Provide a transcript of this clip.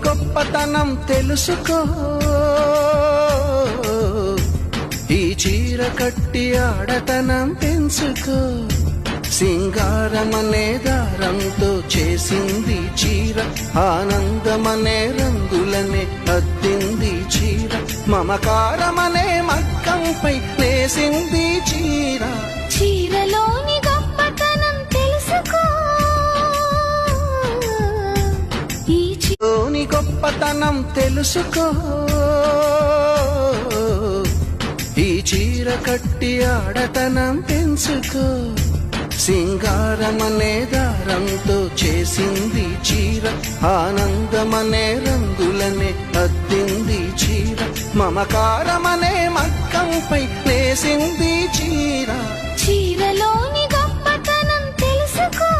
గొప్పతనం తెలుసుకో, ఈ చీర కట్టి ఆడతనం పెంచుకో. సింగారమనే దారంతో చేసింది చీర, ఆనందమనే రంగులనే అద్దింది చీర, మమకారమనే మగ్గంపై నేసింది చీర. చీరలోని గొప్పతనం తెలుసుకో, ఈ చీరలోని గొప్పతనం తెలుసుకో, ఈ చీర కట్టి ఆడతనం పెంచుకో. సింగారమనే దారంతో చేసింది చీర, ఆనందమనే రంగులనే అద్దింది చీర, మమకారమనే మగ్గంపై నేసింది చీర. చీరలోని గొప్పతనం తెలుసుకో.